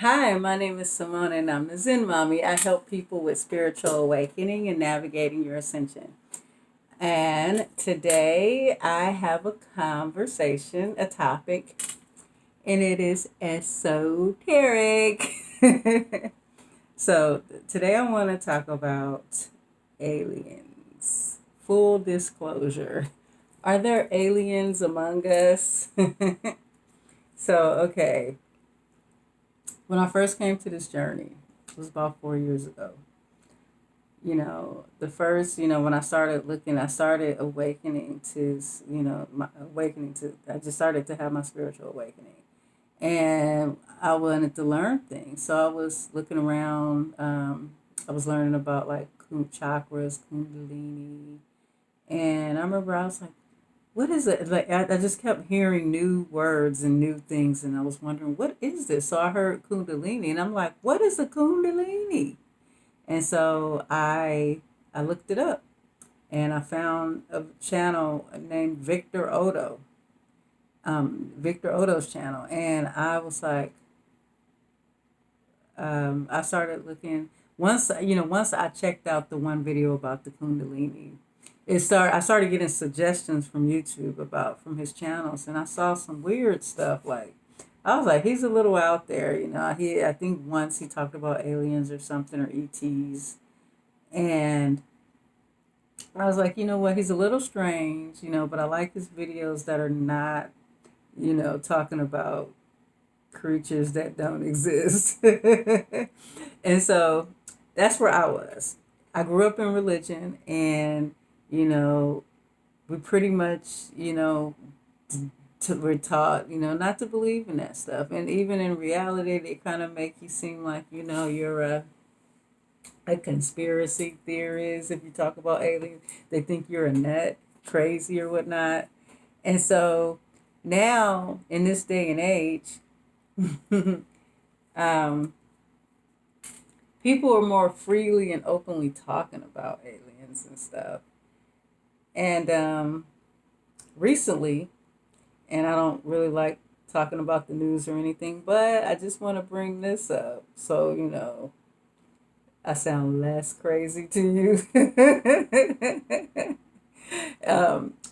Hi, my name is Simone and I'm the Zen Mommy. I help people with spiritual awakening and navigating your ascension. And today I have a conversation, a topic, and it is esoteric. So today I want to talk about aliens. Full disclosure. Are there aliens among us? Okay. When I first came to this journey, it was about 4 years ago. The first, when I started looking, I started awakening to, my awakening to, I just started to have my spiritual awakening. And I wanted to learn things. So I was looking around, I was learning about like chakras, kundalini. And I remember I was like, what is it? Like, I just kept hearing new words and new things. And I was wondering, what is this? So I heard kundalini and I'm like, what is a kundalini? And so I looked it up and I found a channel named Victor Odo's channel. And I was like, I started looking once I checked out the one video about the Kundalini. I started getting suggestions from YouTube about from his channels, and I saw some weird stuff. Like, I was like, he's a little out there. I think once he talked about aliens or something or ETs, and I was like, you know what, he's a little strange, but I like his videos that are not, talking about creatures that don't exist. And so that's where I was. I grew up in religion, and, you know, we pretty much, we're taught, not to believe in that stuff. And even in reality, they kind of make you seem like, you're a conspiracy theorist. If you talk about aliens, they think you're a nut, crazy or whatnot. And so now, in this day and age, um, people are more freely and openly talking about aliens and stuff. And recently, and I don't really like talking about the news or anything, but I just want to bring this up so I sound less crazy to you.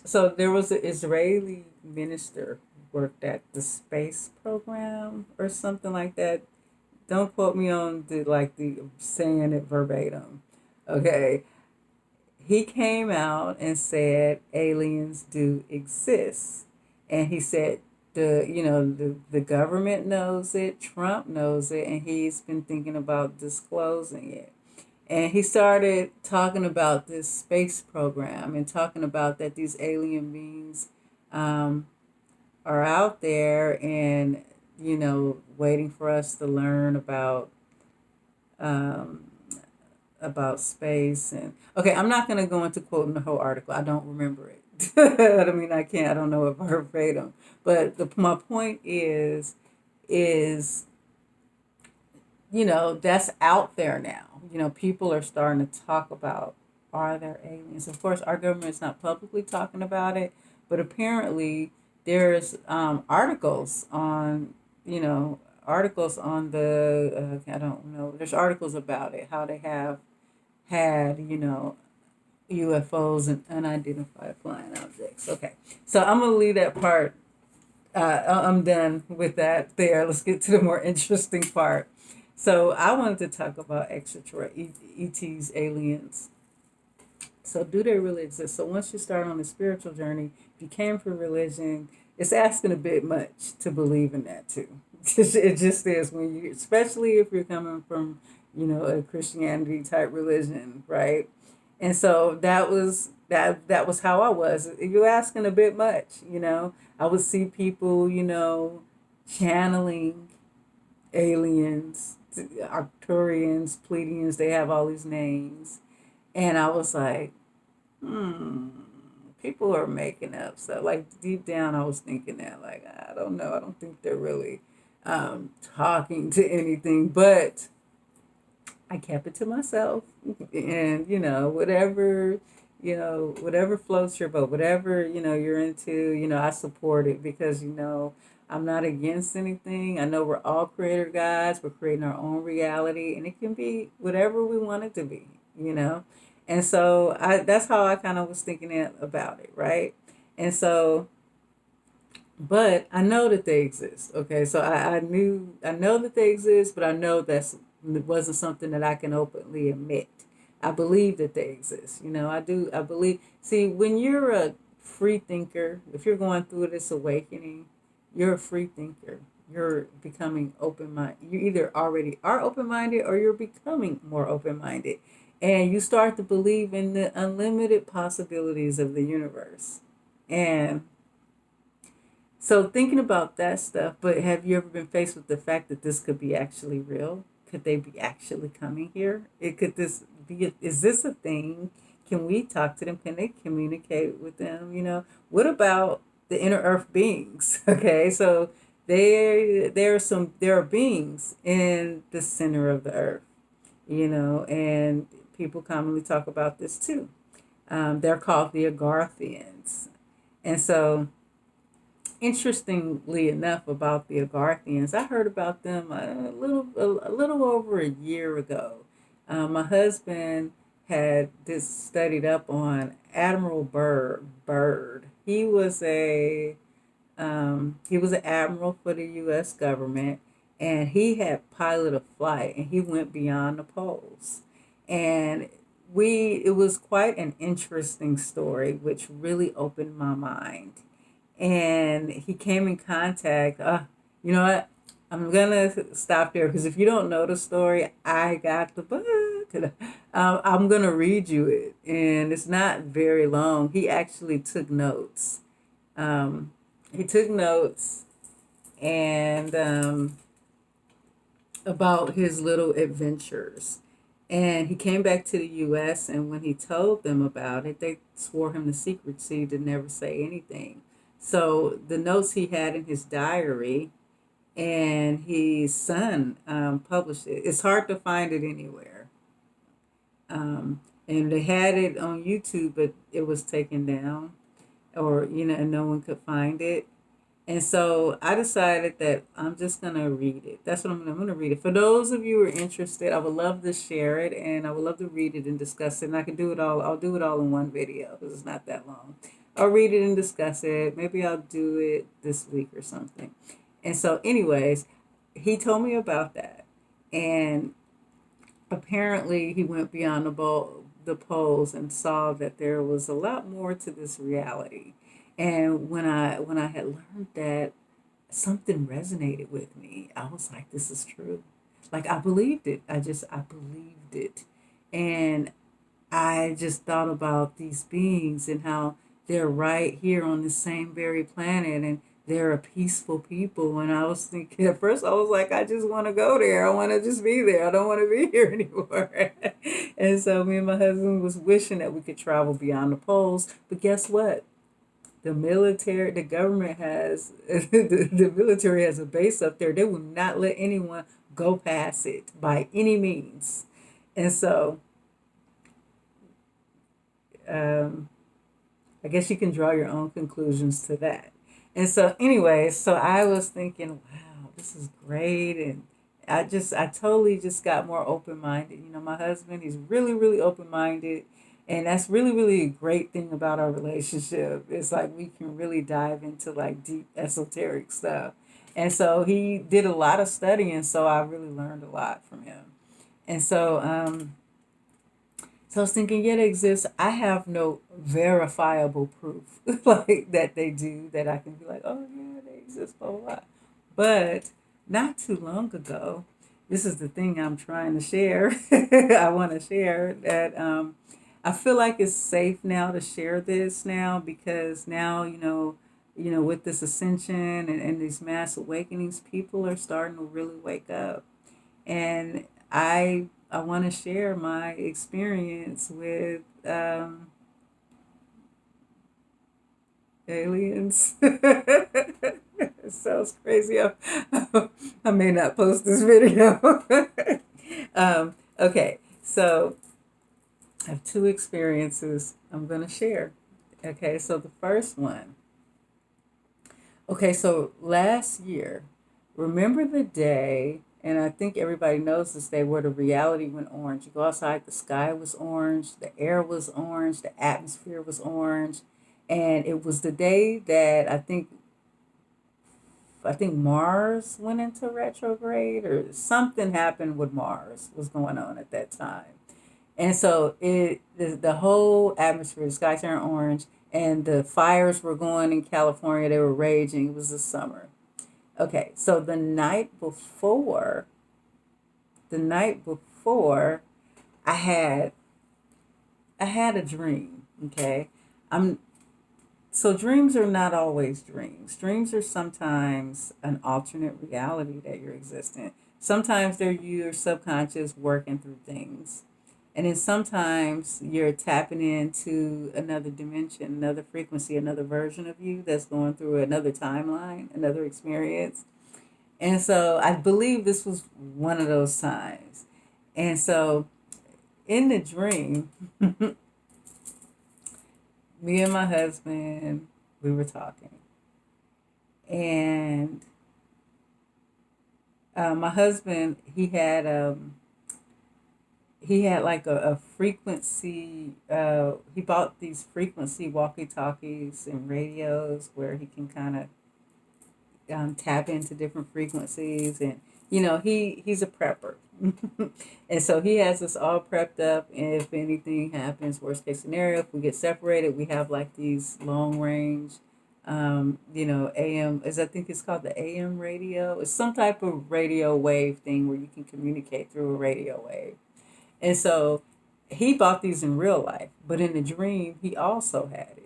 So there was an Israeli minister worked at the space program or something like that. Don't quote me on the saying it verbatim. Okay, he came out and said aliens do exist, and he said the government knows it, Trump knows it, and he's been thinking about disclosing it. And he started talking about this space program and talking about that these alien beings um, are out there and waiting for us to learn um, about space. And okay, I'm not going to go into quoting the whole article. I don't remember it. I mean, I can't. I don't know if I verbatim. But my point is that's out there now. People are starting to talk about, are there aliens? Of course, our government's not publicly talking about it, but apparently there's articles on the I don't know. There's articles about it, how they have had UFOs and unidentified flying objects. Okay, so I'm gonna leave that part. I'm done with that there. Let's get to the more interesting part. So I wanted to talk about extraterrestrial ETs, aliens. So do they really exist? So once you start on the spiritual journey, if you came from religion, it's asking a bit much to believe in that too. It just is when you, especially if you're coming from, a Christianity type religion, right? And so that was how I was. You're asking a bit much. I would see people, channeling aliens, Arcturians, Pleiadians, they have all these names. And I was like, hmm, people are making up stuff. Like deep down, I was thinking that, like, I don't know. I don't think they're really talking to anything, but I kept it to myself. And, whatever floats your boat, whatever, you're into, I support it because, I'm not against anything. I know we're all creator gods. We're creating our own reality, and it can be whatever we want it to be, you know. And so that's how I kind of was thinking about it, right? And so, but I know that they exist. Okay, so I know that they exist, but I know it wasn't something that I can openly admit. I believe that they exist. You know, I do. I believe. See, when you're a free thinker, if you're going through this awakening, you're a free thinker. You're becoming open minded. You either already are open minded or you're becoming more open minded, and you start to believe in the unlimited possibilities of the universe. And so thinking about that stuff, but have you ever been faced with the fact that this could be actually real? Could they be actually coming here? It could this be? Is this a thing? Can we talk to them? Can they communicate with them? You know, what about the inner earth beings? Okay, so there are beings in the center of the earth. You know, and people commonly talk about this too. They're called the Agarthians, and so interestingly enough about the Agarthians, I heard about them a little over a year ago. My husband had this studied up on Admiral Byrd. He was an admiral for the U.S. government, and he had piloted a flight, and he went beyond the poles, and we it was quite an interesting story, which really opened my mind. And he came in contact. You know what? I'm gonna stop there because if you don't know the story, I got the book. I'm gonna read you it, and it's not very long. He actually took notes. Um, he took notes and about his little adventures. And he came back to the U.S. and when he told them about it, they swore him to secrecy to never say anything. So the notes he had in his diary and his son published it. It's hard to find it anywhere. And they had it on YouTube, but it was taken down, or and no one could find it. And so I decided that I'm just gonna read it. That's what I'm gonna read it. For those of you who are interested, I would love to share it and I would love to read it and discuss it. And I can do it all. I'll do it all in one video because it's not that long. I'll read it and discuss it. Maybe I'll do it this week or something. And so, anyways, he told me about that, and apparently he went beyond the poles and saw that there was a lot more to this reality. And when I had learned that, something resonated with me. I was like, this is true. Like I believed it. I believed it. And I just thought about these beings and how they're right here on the same very planet and they're a peaceful people. And I was thinking at first, I was like, I just want to go there. I want to just be there. I don't want to be here anymore. And so me and my husband was wishing that we could travel beyond the poles. But guess what? The government has, the military has a base up there. They will not let anyone go past it by any means. And so, um, I guess you can draw your own conclusions to that. And so, anyway, so I was thinking, wow, this is great. And I totally just got more open minded. You know, my husband, he's really, really open minded. And that's really, really a great thing about our relationship. It's like we can really dive into like deep esoteric stuff. And so he did a lot of studying. So I really learned a lot from him. And so I was thinking, yeah, it exists. I have no verifiable proof like that they do that I can be like, oh yeah, they exist, blah blah blah. But not too long ago, this is the thing I'm trying to share. I want to share that I feel like it's safe now to share this now because now with this ascension and these mass awakenings, people are starting to really wake up, and I want to share my experience with aliens. It sounds crazy. I may not post this video. Okay, so I have two experiences I'm going to share. Okay, so the first one, Okay, so last year, remember the day, and I think everybody knows this day where the reality went orange. You go outside, the sky was orange, the air was orange, the atmosphere was orange, and it was the day that I think Mars went into retrograde or something happened with Mars was going on at that time. And so the whole atmosphere, the sky turned orange, and the fires were going in California. They were raging. It was the summer. Okay, so the night before, I had I had a dream. Okay, I'm so dreams are not always dreams. Dreams are sometimes an alternate reality that you're existing. Sometimes they're your subconscious working through things. And then sometimes you're tapping into another dimension, another frequency, another version of you that's going through another timeline, another experience. And so I believe this was one of those times. And so in the dream, me and my husband, we were talking. And my husband, he had like a frequency. He bought these frequency walkie talkies and radios where he can kind of tap into different frequencies, and he's a prepper. And so he has us all prepped up, and if anything happens, worst case scenario, if we get separated, we have like these long range AM, as I think it's called the AM radio. It's some type of radio wave thing where you can communicate through a radio wave. And so he bought these in real life, but in the dream, he also had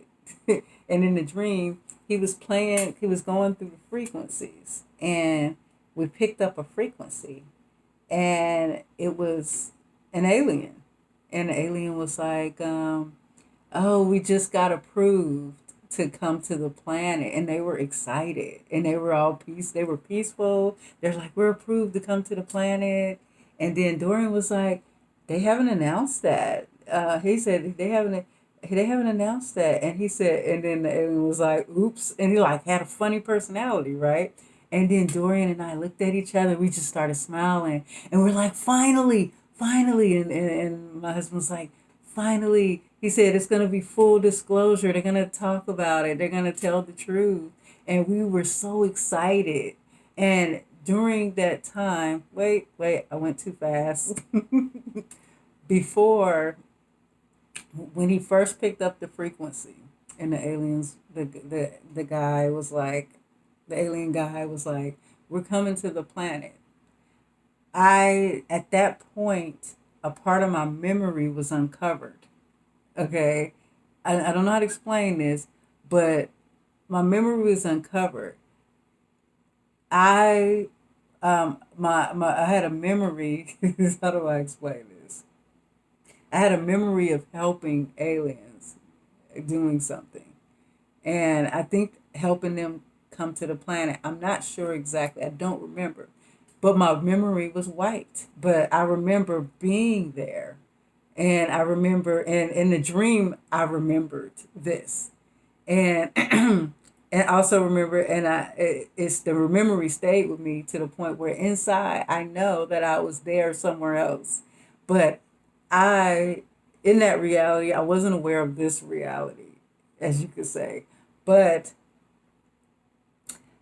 it. And in the dream, he was going through the frequencies, and we picked up a frequency, and it was an alien. And the alien was like, oh, we just got approved to come to the planet. And they were excited, and they were peaceful. They're like, we're approved to come to the planet. And then Dorian was like, they haven't announced that. He said they haven't announced that. And he said, and then the alien was like, oops. And he like had a funny personality, right? And then Dorian and I looked at each other. We just started smiling, and we're like, finally, finally. And my husband was like, finally. He said it's gonna be full disclosure. They're gonna talk about it. They're gonna tell the truth. And we were so excited. And during that time, wait, I went too fast. Before, when he first picked up the frequency, and the guy was like, the alien guy was like, we're coming to the planet. At that point, a part of my memory was uncovered. Okay, I don't know how to explain this, but my memory was uncovered. I I had a memory. How do I explain this? I had a memory of helping aliens doing something, and I think helping them come to the planet. I'm not sure exactly. I don't remember, but my memory was wiped. But I remember being there, and I remember, and in the dream, I remembered this, and and also remember, and it's the memory stayed with me to the point where inside I know that I was there somewhere else, but I, in that reality, I wasn't aware of this reality, as you could say. But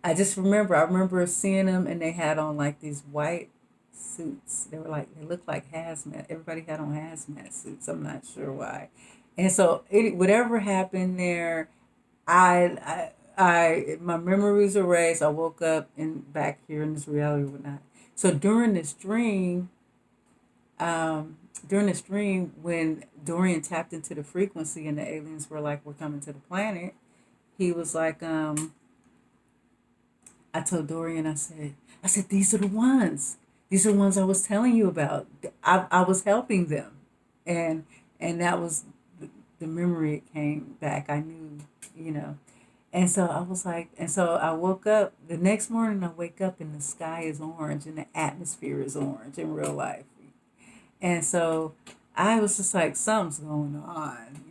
I remember seeing them, and they had on like these white suits. They looked like hazmat. Everybody had on hazmat suits. I'm not sure why. And so whatever happened there, my memory was erased. I woke up and back here in this reality or whatnot. So during this dream, when Dorian tapped into the frequency and the aliens were like, "We're coming to the planet," he was like, I told Dorian, I said, these are the ones. These are the ones I was telling you about. I was helping them, and that was the memory. It came back. I knew, you know. And so I was like, and so I woke up the next morning. I wake up and the sky is orange and the atmosphere is orange in real life. And so I was just like, something's going on,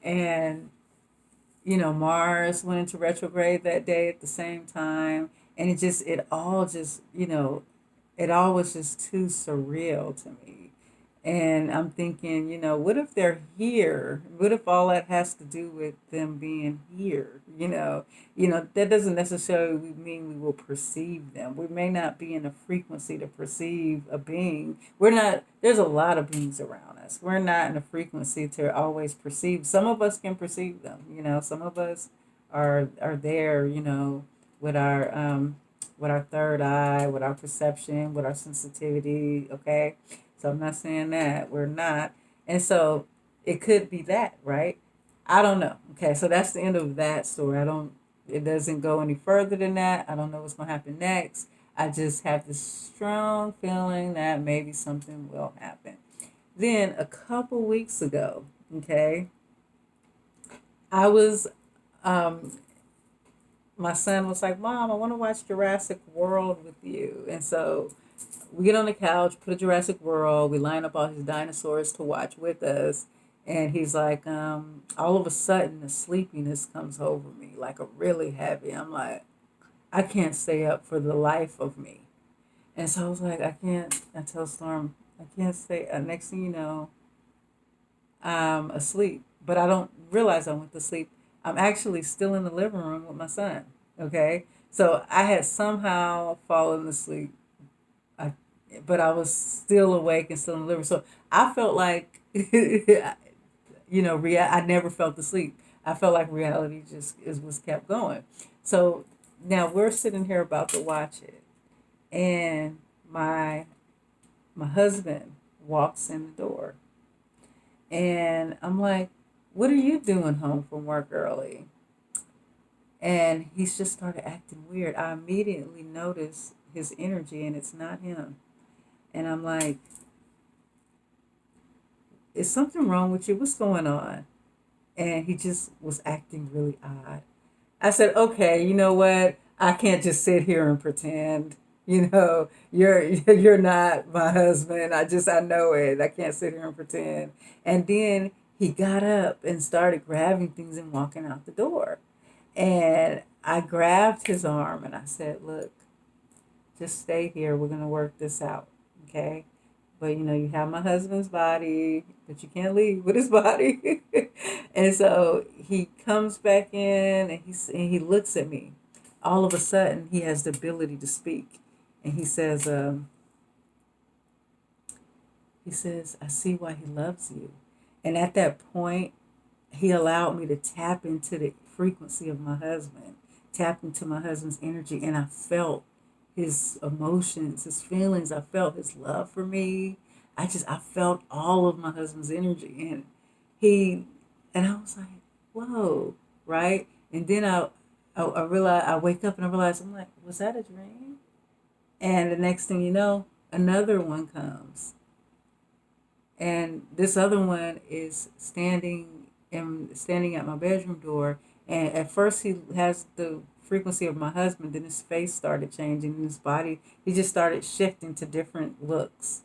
and Mars went into retrograde that day at the same time. And it all just, it all was just too surreal to me. And I'm thinking, what if they're here? What if all that has to do with them being here? That doesn't necessarily mean we will perceive them. We may not be in a frequency to perceive a being. We're not, there's a lot of beings around us. We're not in a frequency to always perceive. Some of us can perceive them, some of us are there, with our third eye, with our perception, with our sensitivity, okay? So I'm not saying that we're not. And so it could be that, right? I don't know. Okay, so that's the end of that story. It doesn't go any further than that. I don't know what's going to happen next. I just have this strong feeling that maybe something will happen. Then a couple weeks ago, okay, I was, um, my son was like, Mom, I want to watch Jurassic World with you. And so we get on the couch, put a Jurassic World, we line up all his dinosaurs to watch with us. And he's like, all of a sudden, the sleepiness comes over me, like a really heavy. I'm like, I can't stay up for the life of me. And so I was like, I can't, I tell Storm, I can't stay. Next thing you know, I'm asleep. But I don't realize I went to sleep. I'm actually still in the living room with my son. Okay. So I had somehow fallen asleep, I, but I was still awake and still in the living room. So I felt like, I never felt asleep. I felt like reality was kept going. So now we're sitting here about to watch it, and my husband walks in the door, and I'm like, "What are you doing home from work early?" And he's just started acting weird. I immediately noticed his energy, and it's not him. And I'm like, "Is something wrong with you? What's going on?" And he just was acting really odd. I said, okay, you know what? I can't just sit here and pretend. You're not my husband. I know it. I can't sit here and pretend. And then he got up and started grabbing things and walking out the door. And I grabbed his arm and I said, look, just stay here. We're gonna work this out. Okay. But you have my husband's body, but you can't leave with his body. And so he comes back in and he looks at me. All of a sudden, he has the ability to speak, and he says, I see why he loves you. And at that point, he allowed me to tap into the frequency of my husband, tap into my husband's energy, and I felt his emotions, his feelings. I felt his love for me. I felt all of my husband's energy, and he, and I was like, whoa, right? And then I realized, I wake up and I realize, I'm like, was that a dream? And the next thing you know, another one comes, and this other one is standing at my bedroom door. And at first he has the frequency of my husband, then his face started changing, and his body, he just started shifting to different looks.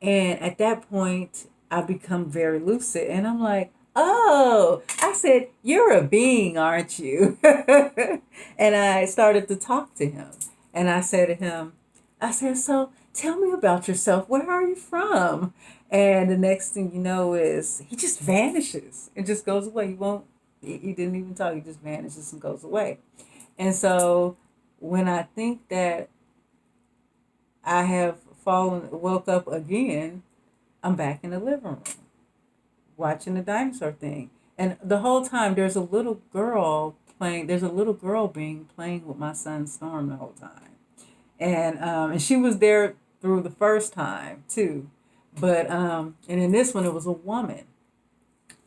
And at that point I become very lucid, and I'm like, oh, I said, you're a being, aren't you? And I started to talk to him, and I said to him, I said, so tell me about yourself. Where are you from? And the next thing you know is he just vanishes and just goes away. He won't, he didn't even talk. He just vanishes and goes away. And so when I think that I have woke up again, I'm back in the living room watching the dinosaur thing. And the whole time there's a little girl being playing with my son Storm the whole time. And she was there through the first time too. But and in this one it was a woman.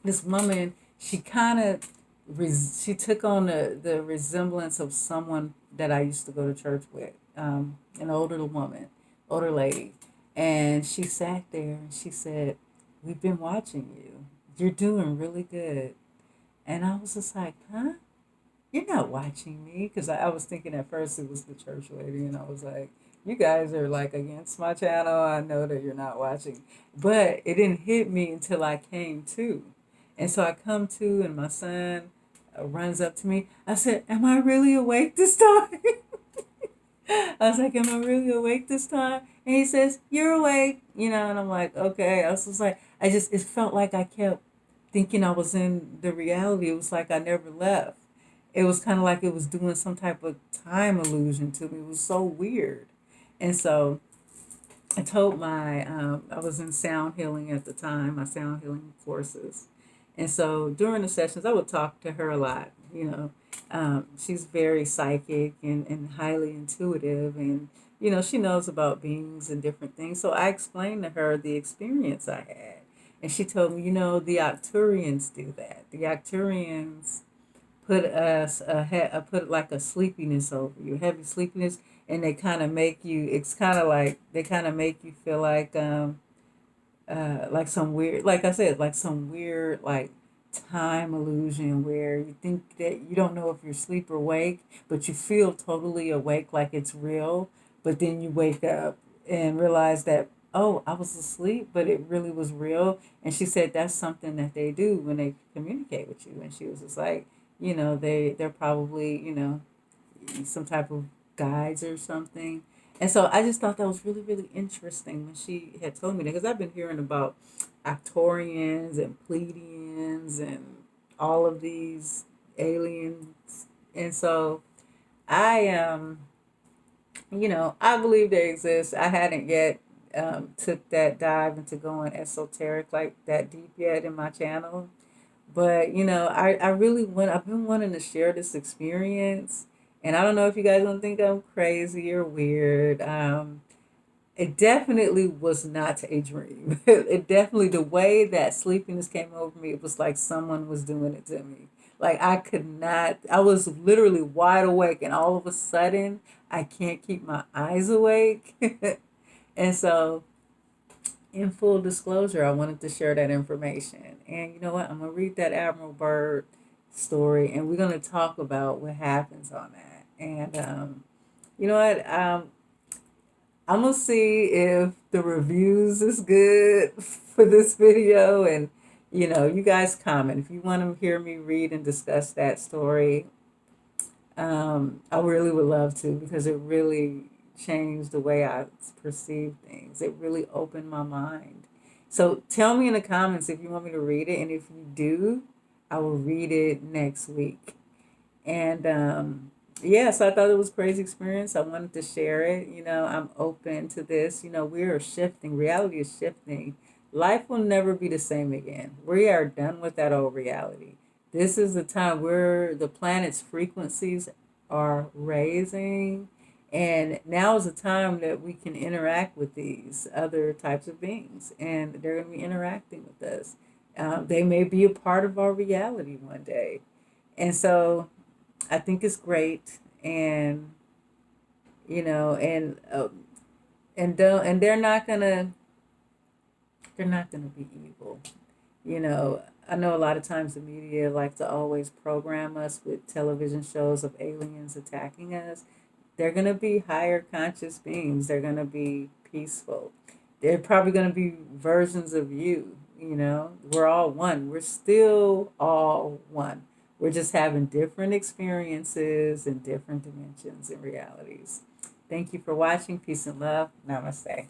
This woman, she kind of she took on the resemblance of someone that I used to go to church with, an older lady. And she sat there and she said, we've been watching you. You're doing really good. And I was just like, huh? You're not watching me? Because I was thinking at first it was the church lady. And I was like, you guys are like against my channel. I know that you're not watching. But it didn't hit me until I came to. And so I come to, and my son runs up to me. I said, "Am I really awake this time?" I was like, "Am I really awake this time?" And he says, "You're awake," and I'm like, "Okay." I was just like, it felt like I kept thinking I was in the reality. It was like I never left. It was kind of like it was doing some type of time illusion to me. It was so weird. And so I told I was in sound healing at the time, my sound healing courses. And so during the sessions, I would talk to her a lot. She's very psychic and highly intuitive, and, she knows about beings and different things. So I explained to her the experience I had. And she told me, the Octurians do that. The Octurians put like a sleepiness over you, heavy sleepiness, and they kind of make you. It's kind of like they kind of make you feel like some weird, like I said, like some weird like time illusion where you think that you don't know if you're asleep or awake, but you feel totally awake, like it's real. But then you wake up and realize that, oh, I was asleep, but it really was real. And she said that's something that they do when they communicate with you. And she was just like, they're probably, some type of guides or something. And so I just thought that was really, really interesting when she had told me that, because I've been hearing about Actorians and Pleiadians and all of these aliens. And so I, I believe they exist. I hadn't yet took that dive into going esoteric like that deep yet in my channel. But I really want. I've been wanting to share this experience, and I don't know if you guys don't think I'm crazy or weird. It definitely was not a dream. It definitely, the way that sleepiness came over me, it was like someone was doing it to me. Like I could not. I was literally wide awake, and all of a sudden, I can't keep my eyes awake, and so in full disclosure, I wanted to share that information. And you know what? I'm going to read that Admiral Byrd story, and we're going to talk about what happens on that. And you know what? I'm going to see if the reviews is good for this video. And, you guys comment. If you want to hear me read and discuss that story, I really would love to, because it really changed the way I perceive things. It really opened my mind. So tell me in the comments if you want me to read it, and if you do, I will read it next week. And yeah, so I thought it was a crazy experience. I wanted to share it. I'm open to this. We are shifting. Reality is shifting. Life will never be the same again. We are done with that old reality. This is the time where the planet's frequencies are raising. And now is the time that we can interact with these other types of beings. And they're going to be interacting with us. They may be a part of our reality one day. And so I think it's great. And, and they're not gonna be evil. I know a lot of times the media like to always program us with television shows of aliens attacking us. They're gonna be higher conscious beings. They're gonna be peaceful. They're probably gonna be versions of you. We're all one. We're still all one. We're just having different experiences and different dimensions and realities. Thank you for watching. Peace and love. Namaste.